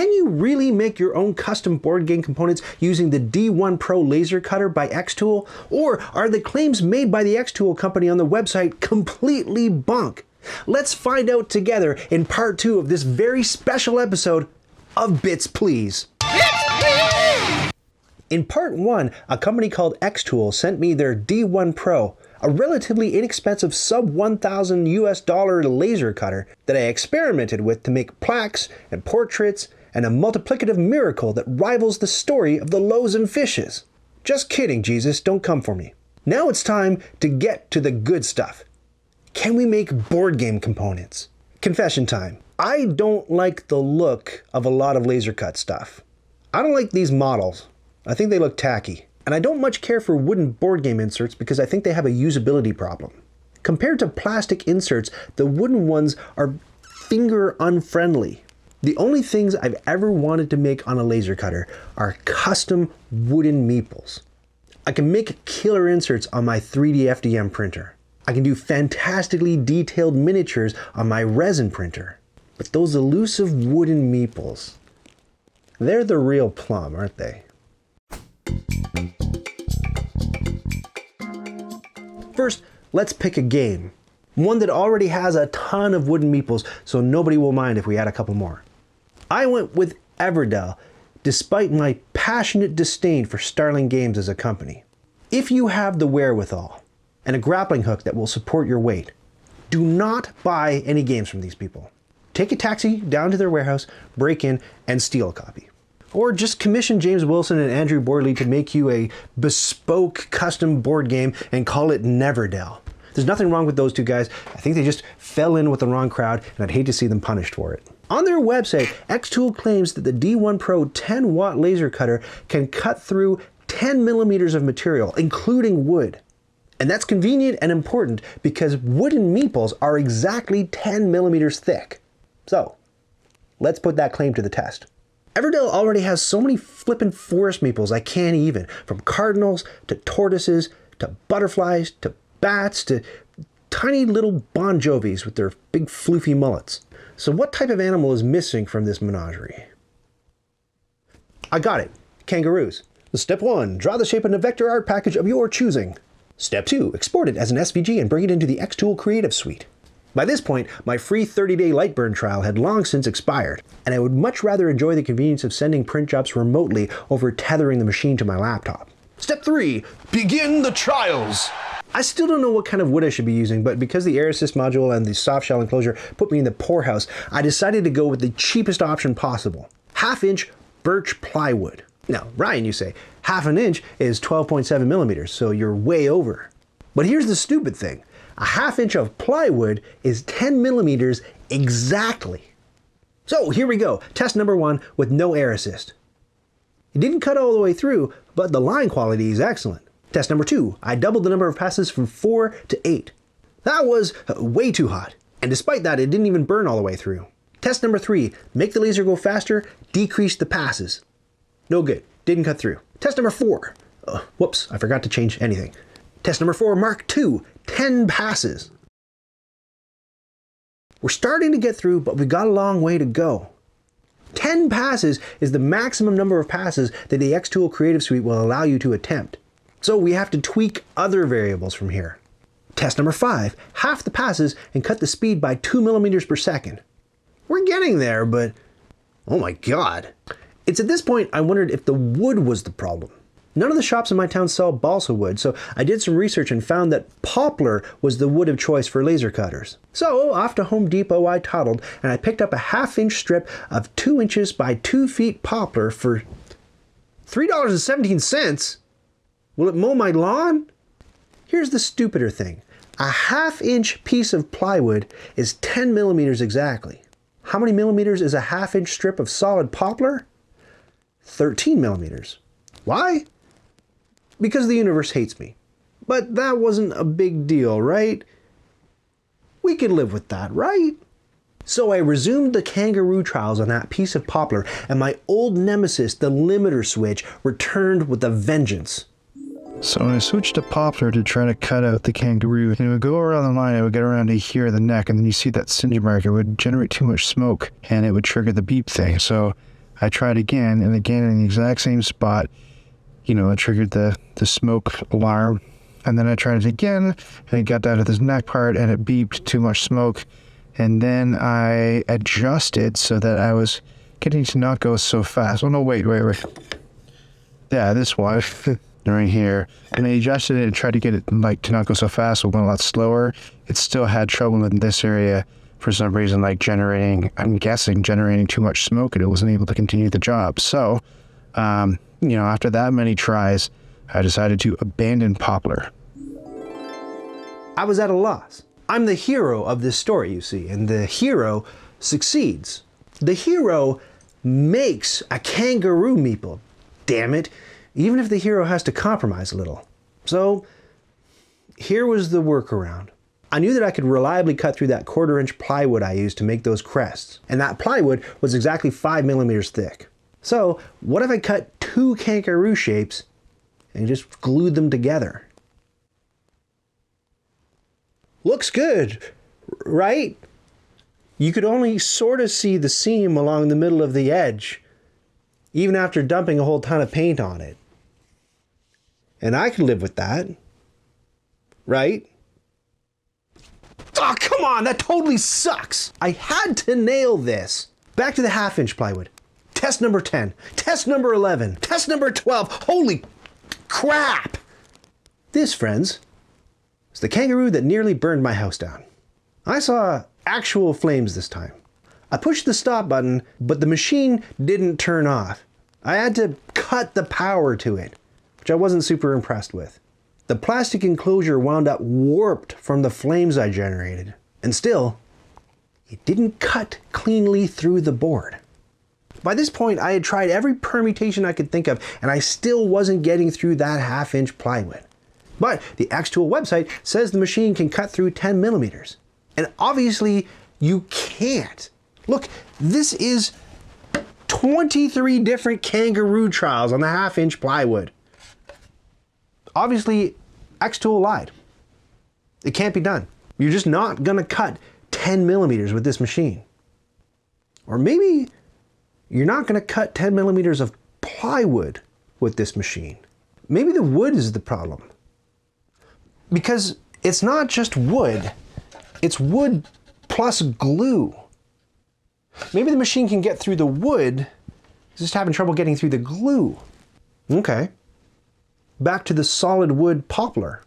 Can you really make your own custom board game components using the D1 Pro laser cutter by xTool? Or are the claims made by the xTool company on the website completely bunk? Let's find out together in part 2 of this very special episode of Bits Please. In part 1, a company called xTool sent me their D1 Pro, a relatively inexpensive sub $1,000 US laser cutter that I experimented with to make plaques and portraits and a multiplicative miracle that rivals the story of the loaves and fishes. Just kidding, Jesus, don't come for me. Now it's time to get to the good stuff. Can we make board game components? Confession time. I don't like the look of a lot of laser cut stuff. I don't like these models. I think they look tacky. And I don't much care for wooden board game inserts because I think they have a usability problem. Compared to plastic inserts, the wooden ones are finger unfriendly. The only things I've ever wanted to make on a laser cutter are custom wooden meeples. I can make killer inserts on my 3D FDM printer. I can do fantastically detailed miniatures on my resin printer. But those elusive wooden meeples, they're the real plum, aren't they? First, let's pick a game. One that already has a ton of wooden meeples, so nobody will mind if we add a couple more. I went with Everdell, despite my passionate disdain for Starling Games as a company. If you have the wherewithal and a grappling hook that will support your weight, do not buy any games from these people. Take a taxi down to their warehouse, break in, and steal a copy. Or just commission James Wilson and Andrew Borley to make you a bespoke custom board game and call it Neverdell. There's nothing wrong with those two guys. I think they just fell in with the wrong crowd, and I'd hate to see them punished for it. On their website, xTool claims that the D1 Pro 10-watt laser cutter can cut through 10 millimeters of material, including wood. And that's convenient and important because wooden meeples are exactly 10 millimeters thick. So, let's put that claim to the test. Everdell already has so many flippin' forest meeples I can't even, from cardinals to tortoises to butterflies to bats to tiny little Bon Jovis with their big floofy mullets. So what type of animal is missing from this menagerie? I got it. Kangaroos. Step 1, draw the shape in a vector art package of your choosing. Step 2, export it as an SVG and bring it into the xTool Creative Suite. By this point, my free 30-day Lightburn trial had long since expired, and I would much rather enjoy the convenience of sending print jobs remotely over tethering the machine to my laptop. Step 3, begin the trials! I still don't know what kind of wood I should be using, but because the Air Assist module and the soft shell enclosure put me in the poorhouse, I decided to go with the cheapest option possible. 1/2-inch birch plywood. Now, Ryan, you say, 1/2 inch is 12.7 millimeters, so you're way over. But here's the stupid thing. 1/2 inch of plywood is 10 millimeters exactly. So here we go, test number 1 with no air assist. It didn't cut all the way through, but the line quality is excellent. Test number 2, I doubled the number of passes from 4 to 8. That was way too hot, and despite that, it didn't even burn all the way through. Test number 3, make the laser go faster, decrease the passes. No good, didn't cut through. Test number 4, whoops, I forgot to change anything. Test number 4, Mark II, 10 passes. We're starting to get through, but we've got a long way to go. 10 passes is the maximum number of passes that the xTool Creative Suite will allow you to attempt. So we have to tweak other variables from here. Test number 5, half the passes and cut the speed by 2 millimeters per second. We're getting there, but oh my God. It's at this point I wondered if the wood was the problem. None of the shops in my town sell balsa wood, so I did some research and found that poplar was the wood of choice for laser cutters. So off to Home Depot I toddled, and I picked up a 1/2 inch strip of 2 inches by 2 feet poplar for $3.17. Will it mow my lawn? Here's the stupider thing. A 1/2 inch piece of plywood is 10 millimeters exactly. How many millimeters is a 1/2 inch strip of solid poplar? 13 millimeters. Why? Because the universe hates me. But that wasn't a big deal, right? We can live with that, right? So I resumed the kangaroo trials on that piece of poplar, and my old nemesis, the limiter switch, returned with a vengeance. So when I switched to poplar to try to cut out the kangaroo, and it would go around the line, it would get around to here, the neck, and then you see that singe mark, it would generate too much smoke, and it would trigger the beep thing. So I tried again, and again in the exact same spot, you know, it triggered the smoke alarm. And then I tried it again, and it got down to this neck part, and it beeped too much smoke. And then I adjusted so that I was getting to not go so fast. Oh, no, wait. Yeah, this one right here. And I adjusted it and tried to get it like to not go so fast, so it went a lot slower. It still had trouble in this area for some reason, like generating too much smoke, and it wasn't able to continue the job. So, you know, after that many tries, I decided to abandon Poplar. I was at a loss. I'm the hero of this story, you see, and the hero succeeds. The hero makes a kangaroo meeple. Damn it, even if the hero has to compromise a little. So here was the workaround. I knew that I could reliably cut through that 1/4-inch plywood I used to make those crests, and that plywood was exactly 5 millimeters thick. So what if I cut 2 kangaroo shapes and just glued them together? Looks good, right? You could only sort of see the seam along the middle of the edge, even after dumping a whole ton of paint on it. And I could live with that, right? Oh, come on, that totally sucks. I had to nail this. Back to the 1/2-inch plywood. Test number 10, test number 11, test number 12. Holy crap! This, friends, is the kangaroo that nearly burned my house down. I saw actual flames this time. I pushed the stop button, but the machine didn't turn off. I had to cut the power to it, which I wasn't super impressed with. The plastic enclosure wound up warped from the flames I generated. And still, it didn't cut cleanly through the board. By this point, I had tried every permutation I could think of, and I still wasn't getting through that 1/2-inch plywood. But the xTool website says the machine can cut through 10 millimeters. And obviously, you can't. Look, this is 23 different kangaroo trials on the 1/2-inch plywood. Obviously, xTool lied. It can't be done. You're just not gonna cut 10 millimeters with this machine. Or maybe you're not gonna cut 10 millimeters of plywood with this machine. Maybe the wood is the problem. Because it's not just wood, it's wood plus glue. Maybe the machine can get through the wood, it's just having trouble getting through the glue. Okay. Back to the solid wood poplar.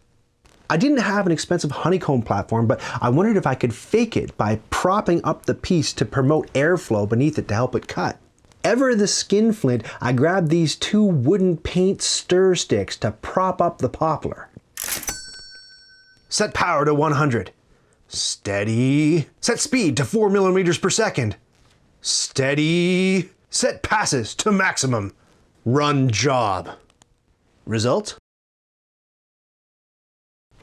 I didn't have an expensive honeycomb platform, but I wondered if I could fake it by propping up the piece to promote airflow beneath it to help it cut. Ever the skinflint, I grabbed these 2 wooden paint stir sticks to prop up the poplar. Set power to 100. Steady. Set speed to 4 millimeters per second. Steady. Set passes to maximum. Run job. Result?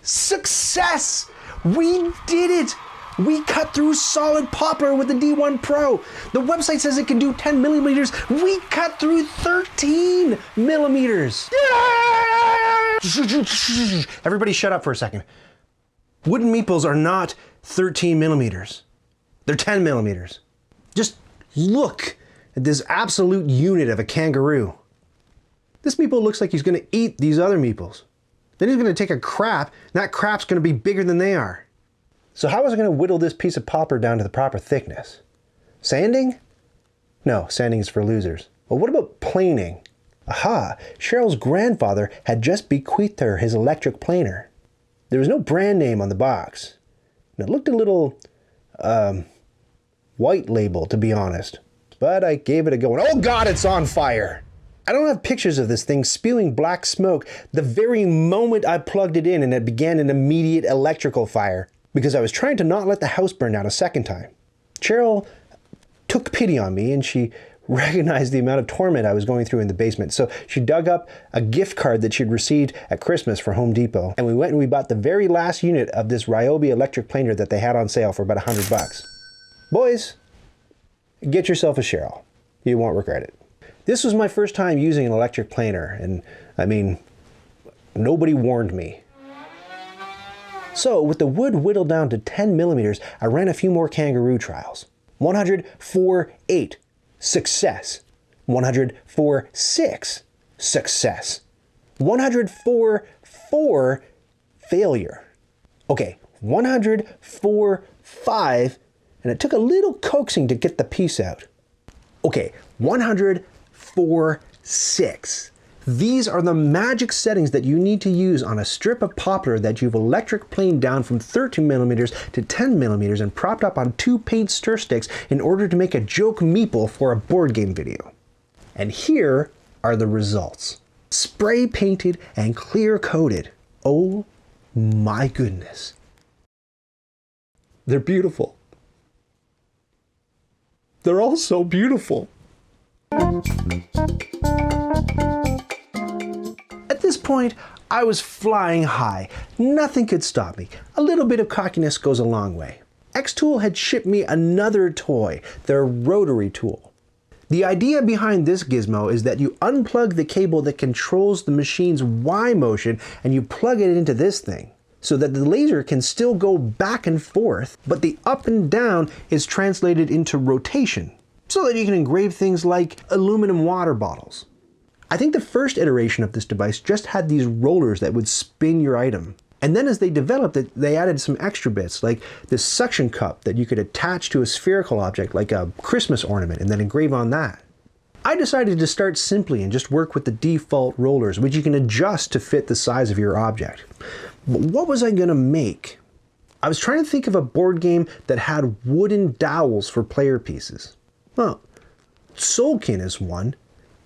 Success! We did it! We cut through solid poplar with the D1 Pro. The website says it can do 10 millimeters. We cut through 13 millimeters. Everybody shut up for a second. Wooden meeples are not 13 millimeters. They're 10 millimeters. Just look at this absolute unit of a kangaroo. This meeple looks like he's gonna eat these other meeples. Then he's gonna take a crap, and that crap's gonna be bigger than they are. So how was I gonna whittle this piece of poplar down to the proper thickness? Sanding? No, sanding is for losers. Well, what about planing? Aha, Cheryl's grandfather had just bequeathed her his electric planer. There was no brand name on the box. And it looked a little, white label, to be honest. But I gave it a go, and oh God, it's on fire! I don't have pictures of this thing spewing black smoke the very moment I plugged it in and it began an immediate electrical fire because I was trying to not let the house burn down a second time. Cheryl took pity on me and she recognized the amount of torment I was going through in the basement. So she dug up a gift card that she'd received at Christmas for Home Depot, and we went and we bought the very last unit of this Ryobi electric planer that they had on sale for about $100. Boys, get yourself a Cheryl. You won't regret it. This was my first time using an electric planer, and I mean, nobody warned me. So with the wood whittled down to 10 millimeters, I ran a few more kangaroo trials. 100, 4, 8. Success. 100 for 6, success. 100 for 4, failure. Okay, 100 for 5, and it took a little coaxing to get the piece out. Okay, 100 for 6. These are the magic settings that you need to use on a strip of poplar that you've electric planed down from 13 millimeters to 10 millimeters and propped up on 2 paint stir sticks in order to make a joke meeple for a board game video. And here are the results. Spray painted and clear coated. Oh my goodness. They're beautiful. They're all so beautiful. At this point, I was flying high. Nothing could stop me. A little bit of cockiness goes a long way. xTool had shipped me another toy, their rotary tool. The idea behind this gizmo is that you unplug the cable that controls the machine's Y motion and you plug it into this thing, so that the laser can still go back and forth, but the up and down is translated into rotation, so that you can engrave things like aluminum water bottles. I think the first iteration of this device just had these rollers that would spin your item. And then as they developed it, they added some extra bits, like this suction cup that you could attach to a spherical object, like a Christmas ornament, and then engrave on that. I decided to start simply and just work with the default rollers, which you can adjust to fit the size of your object. But what was I gonna make? I was trying to think of a board game that had wooden dowels for player pieces. Well, Tzolk'in is one.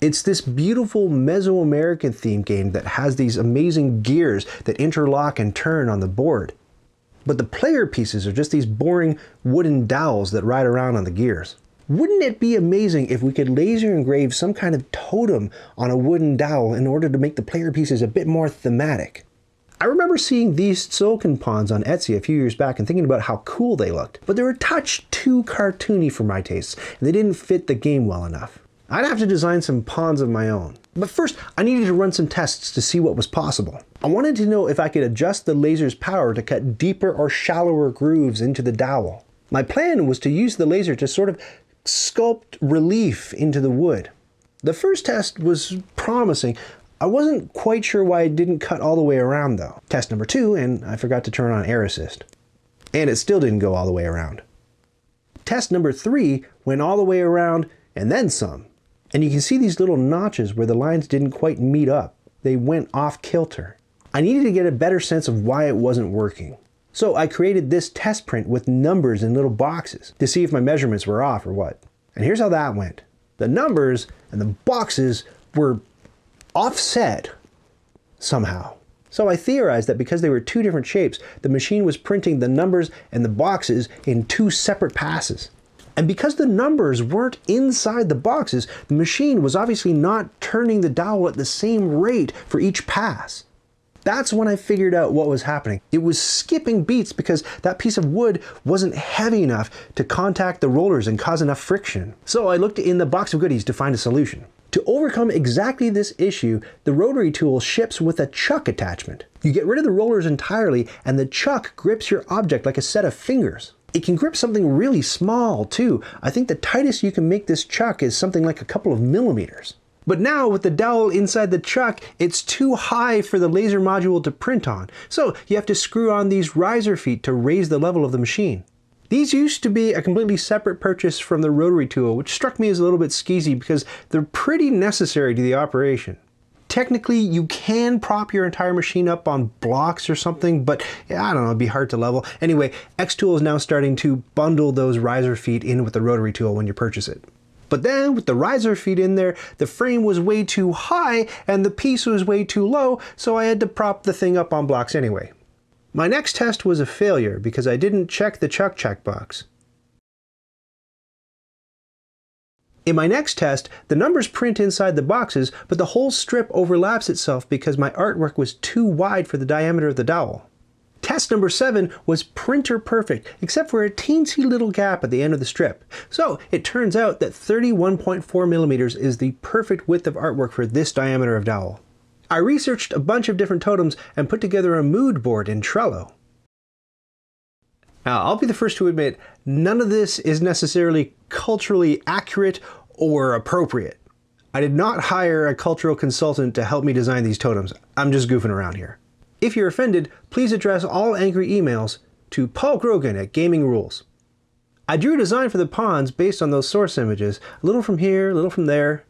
It's this beautiful Mesoamerican themed game that has these amazing gears that interlock and turn on the board. But the player pieces are just these boring wooden dowels that ride around on the gears. Wouldn't it be amazing if we could laser engrave some kind of totem on a wooden dowel in order to make the player pieces a bit more thematic? I remember seeing these Tzolk'in pawns on Etsy a few years back and thinking about how cool they looked, but they were a touch too cartoony for my tastes, and they didn't fit the game well enough. I'd have to design some pawns of my own. But first, I needed to run some tests to see what was possible. I wanted to know if I could adjust the laser's power to cut deeper or shallower grooves into the dowel. My plan was to use the laser to sort of sculpt relief into the wood. The first test was promising. I wasn't quite sure why it didn't cut all the way around though. Test number 2, and I forgot to turn on air assist. And it still didn't go all the way around. Test number 3 went all the way around and then some. And you can see these little notches where the lines didn't quite meet up. They went off kilter. I needed to get a better sense of why it wasn't working. So I created this test print with numbers in little boxes to see if my measurements were off or what. And here's how that went. The numbers and the boxes were offset somehow. So I theorized that because they were 2 different shapes, the machine was printing the numbers and the boxes in 2 separate passes. And because the numbers weren't inside the boxes, the machine was obviously not turning the dowel at the same rate for each pass. That's when I figured out what was happening. It was skipping beats because that piece of wood wasn't heavy enough to contact the rollers and cause enough friction. So I looked in the box of goodies to find a solution. To overcome exactly this issue, the rotary tool ships with a chuck attachment. You get rid of the rollers entirely and the chuck grips your object like a set of fingers. It can grip something really small too. I think the tightest you can make this chuck is something like a couple of millimeters. But now with the dowel inside the chuck, it's too high for the laser module to print on. So you have to screw on these riser feet to raise the level of the machine. These used to be a completely separate purchase from the rotary tool, which struck me as a little bit skeezy because they're pretty necessary to the operation. Technically, you can prop your entire machine up on blocks or something, but yeah, I don't know, it'd be hard to level. Anyway, xTool is now starting to bundle those riser feet in with the rotary tool when you purchase it. But then with the riser feet in there, the frame was way too high and the piece was way too low, so I had to prop the thing up on blocks anyway. My next test was a failure because I didn't check the chuck checkbox. In my next test, the numbers print inside the boxes, but the whole strip overlaps itself because my artwork was too wide for the diameter of the dowel. Test number 7 was printer perfect, except for a teensy little gap at the end of the strip. So it turns out that 31.4 millimeters is the perfect width of artwork for this diameter of dowel. I researched a bunch of different totems and put together a mood board in Trello. Now, I'll be the first to admit, none of this is necessarily culturally accurate or appropriate. I did not hire a cultural consultant to help me design these totems. I'm just goofing around here. If you're offended, please address all angry emails to Paul Grogan at Gaming Rules. I drew a design for the pawns based on those source images, a little from here, a little from there.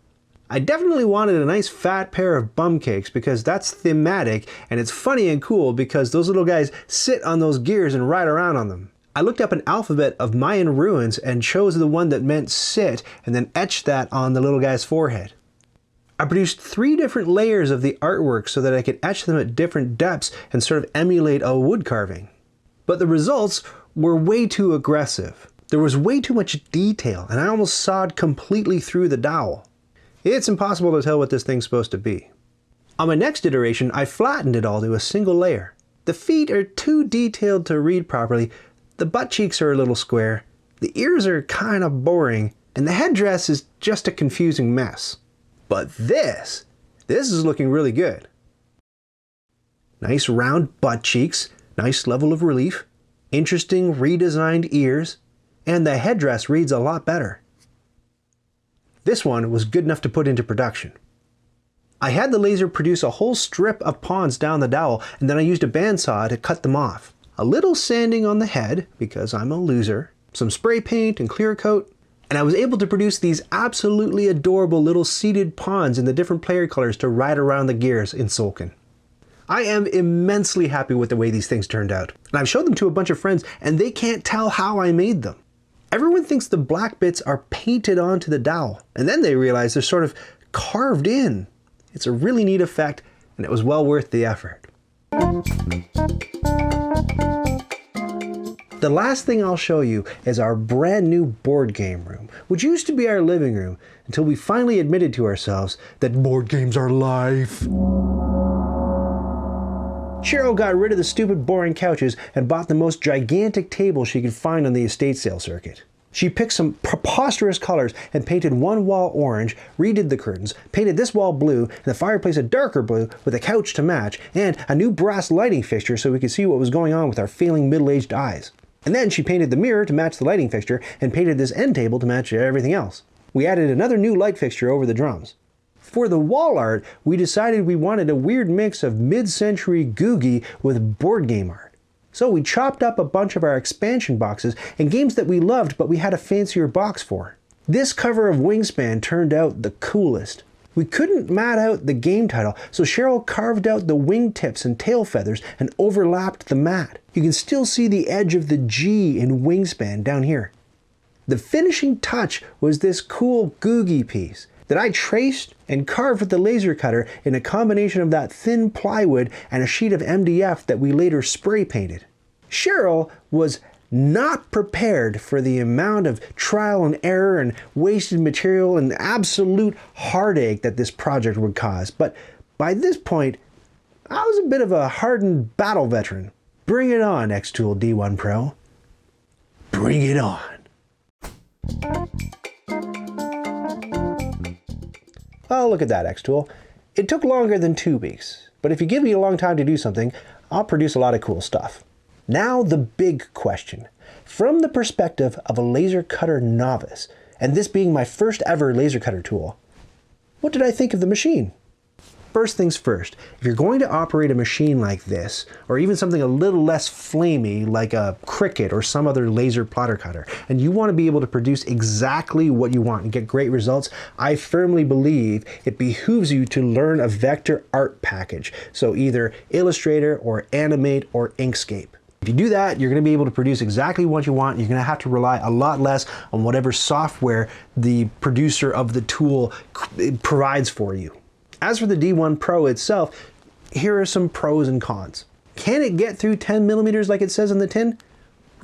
I definitely wanted a nice fat pair of bum cakes because that's thematic, and it's funny and cool because those little guys sit on those gears and ride around on them. I looked up an alphabet of Mayan ruins and chose the one that meant sit and then etched that on the little guy's forehead. I produced 3 different layers of the artwork so that I could etch them at different depths and sort of emulate a wood carving. But the results were way too aggressive. There was way too much detail, and I almost sawed completely through the dowel. It's impossible to tell what this thing's supposed to be. On my next iteration, I flattened it all to a single layer. The feet are too detailed to read properly, the butt cheeks are a little square, the ears are kind of boring, and the headdress is just a confusing mess. But this is looking really good. Nice round butt cheeks, nice level of relief, interesting redesigned ears, and the headdress reads a lot better. This one was good enough to put into production. I had the laser produce a whole strip of pawns down the dowel, and then I used a bandsaw to cut them off. A little sanding on the head, because I'm a loser, some spray paint and clear coat, and I was able to produce these absolutely adorable little seated pawns in the different player colors to ride around the gears in Tzolk'in. I am immensely happy with the way these things turned out, and I've showed them to a bunch of friends, and they can't tell how I made them. Everyone thinks the black bits are painted onto the dowel, and then they realize they're sort of carved in. It's a really neat effect, and it was well worth the effort. The last thing I'll show you is our brand new board game room, which used to be our living room until we finally admitted to ourselves that board games are life. Cheryl got rid of the stupid boring couches and bought the most gigantic table she could find on the estate sale circuit. She picked some preposterous colors and painted one wall orange, redid the curtains, painted this wall blue, and the fireplace a darker blue with a couch to match, and a new brass lighting fixture so we could see what was going on with our failing middle-aged eyes. And then she painted the mirror to match the lighting fixture and painted this end table to match everything else. We added another new light fixture over the drums. For the wall art, we decided we wanted a weird mix of mid-century googie with board game art. So we chopped up a bunch of our expansion boxes and games that we loved but we had a fancier box for. This cover of Wingspan turned out the coolest. We couldn't mat out the game title, so Cheryl carved out the wingtips and tail feathers and overlapped the mat. You can still see the edge of the G in Wingspan down here. The finishing touch was this cool googie piece that I traced and carved with the laser cutter in a combination of that thin plywood and a sheet of MDF that we later spray painted. Cheryl was not prepared for the amount of trial and error and wasted material and absolute heartache that this project would cause, but by this point, I was a bit of a hardened battle veteran. Bring it on, xTool D1 Pro. Bring it on. Oh, look at that, xTool. It took longer than 2 weeks, but if you give me a long time to do something, I'll produce a lot of cool stuff. Now the big question. From the perspective of a laser cutter novice, and this being my first ever laser cutter tool, what did I think of the machine? First things first, if you're going to operate a machine like this, or even something a little less flamey like a Cricut or some other laser plotter cutter, and you want to be able to produce exactly what you want and get great results, I firmly believe it behooves you to learn a vector art package. So either Illustrator or Animate or Inkscape. If you do that, you're going to be able to produce exactly what you want. You're going to have to rely a lot less on whatever software the producer of the tool provides for you. As for the D1 Pro itself, here are some pros and cons. Can it get through 10 millimeters like it says on the tin?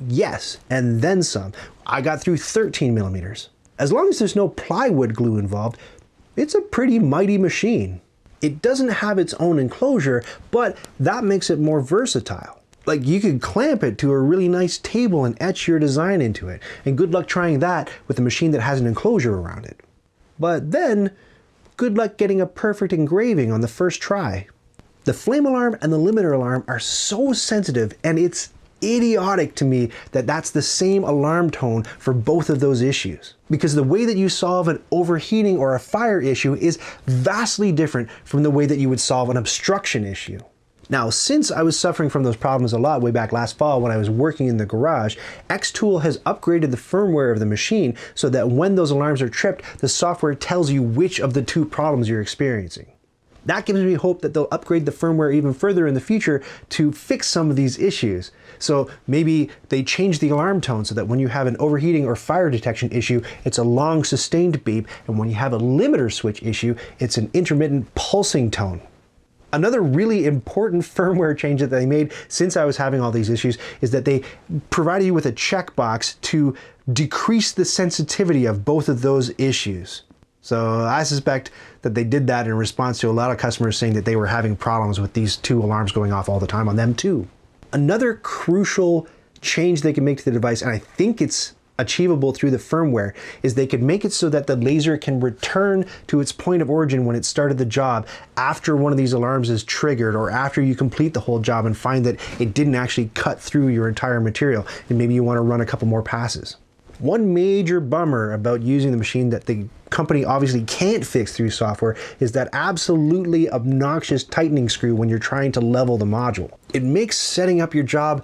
Yes, and then some. I got through 13 millimeters. As long as there's no plywood glue involved, it's a pretty mighty machine. It doesn't have its own enclosure, but that makes it more versatile. Like you could clamp it to a really nice table and etch your design into it. And good luck trying that with a machine that has an enclosure around it. But then, good luck getting a perfect engraving on the first try. The flame alarm and the limiter alarm are so sensitive and it's idiotic to me that that's the same alarm tone for both of those issues. Because the way that you solve an overheating or a fire issue is vastly different from the way that you would solve an obstruction issue. Now, since I was suffering from those problems a lot way back last fall when I was working in the garage, xTool has upgraded the firmware of the machine so that when those alarms are tripped, the software tells you which of the two problems you're experiencing. That gives me hope that they'll upgrade the firmware even further in the future to fix some of these issues. So maybe they change the alarm tone so that when you have an overheating or fire detection issue, it's a long sustained beep, and when you have a limiter switch issue, it's an intermittent pulsing tone. Another really important firmware change that they made since I was having all these issues is that they provided you with a checkbox to decrease the sensitivity of both of those issues. So I suspect that they did that in response to a lot of customers saying that they were having problems with these two alarms going off all the time on them too. Another crucial change they can make to the device, and I think it's achievable through the firmware, is they could make it so that the laser can return to its point of origin when it started the job after one of these alarms is triggered, or after you complete the whole job and find that it didn't actually cut through your entire material and maybe you want to run a couple more passes. One major bummer about using the machine that the company obviously can't fix through software is that absolutely obnoxious tightening screw when you're trying to level the module. It makes setting up your job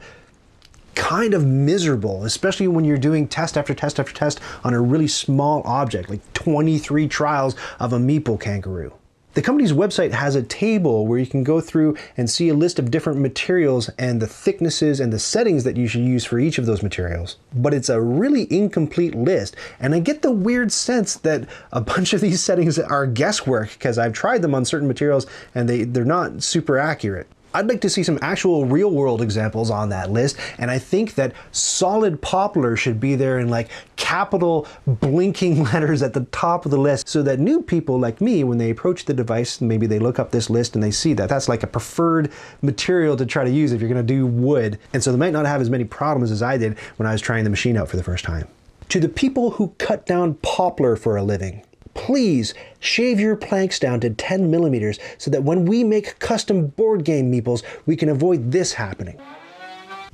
kind of miserable, especially when you're doing test after test after test on a really small object, like 23 trials of a Meeple kangaroo. The company's website has a table where you can go through and see a list of different materials and the thicknesses and the settings that you should use for each of those materials. But it's a really incomplete list, and I get the weird sense that a bunch of these settings are guesswork because I've tried them on certain materials and they're not super accurate. I'd like to see some actual real-world examples on that list, and I think that solid poplar should be there in like capital blinking letters at the top of the list so that new people like me, when they approach the device, maybe they look up this list and they see that that's like a preferred material to try to use if you're going to do wood, and so they might not have as many problems as I did when I was trying the machine out for the first time. To the people who cut down poplar for a living, please shave your planks down to 10 millimeters so that when we make custom board game meeples, we can avoid this happening.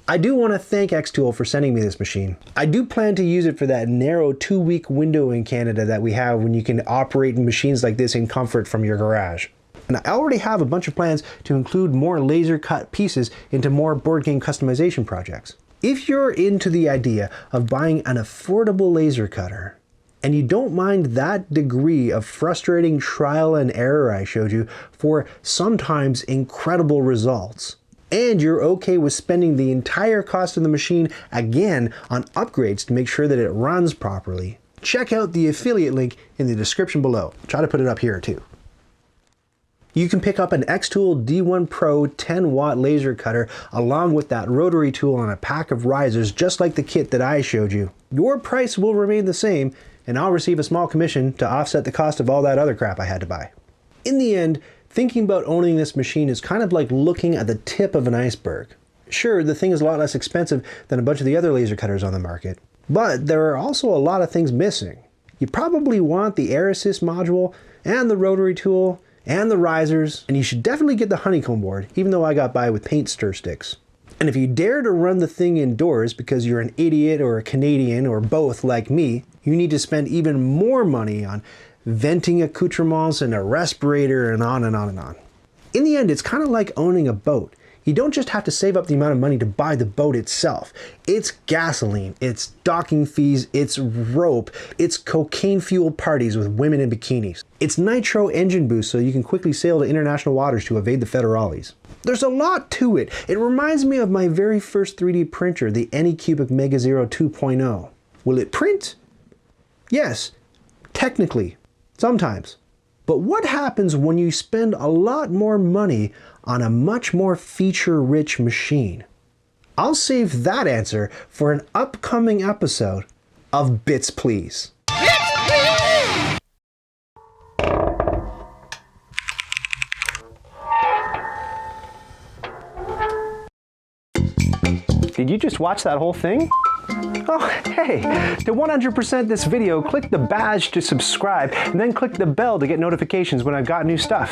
I do want to thank xTool for sending me this machine. I do plan to use it for that narrow 2-week window in Canada that we have when you can operate machines like this in comfort from your garage. And I already have a bunch of plans to include more laser cut pieces into more board game customization projects. If you're into the idea of buying an affordable laser cutter, and you don't mind that degree of frustrating trial and error I showed you for sometimes incredible results, and you're okay with spending the entire cost of the machine again on upgrades to make sure that it runs properly, check out the affiliate link in the description below. I'll try to put it up here too. You can pick up an xTool D1 Pro 10-watt laser cutter along with that rotary tool and a pack of risers just like the kit that I showed you. Your price will remain the same, and I'll receive a small commission to offset the cost of all that other crap I had to buy. In the end, thinking about owning this machine is kind of like looking at the tip of an iceberg. Sure, the thing is a lot less expensive than a bunch of the other laser cutters on the market, but there are also a lot of things missing. You probably want the air assist module, and the rotary tool, and the risers, and you should definitely get the honeycomb board, even though I got by with paint stir sticks. And if you dare to run the thing indoors because you're an idiot or a Canadian or both like me, you need to spend even more money on venting accoutrements and a respirator and on and on and on. In the end, it's kind of like owning a boat. You don't just have to save up the amount of money to buy the boat itself. It's gasoline, it's docking fees, it's rope, it's cocaine-fueled parties with women in bikinis. It's nitro engine boost so you can quickly sail to international waters to evade the federales. There's a lot to it. It reminds me of my very first 3D printer, the Anycubic Mega Zero 2.0. Will it print? Yes, technically, sometimes. But what happens when you spend a lot more money on a much more feature-rich machine? I'll save that answer for an upcoming episode of Bits Please. Did you just watch that whole thing? Oh, hey, to 100% this video, click the badge to subscribe, and then click the bell to get notifications when I've got new stuff.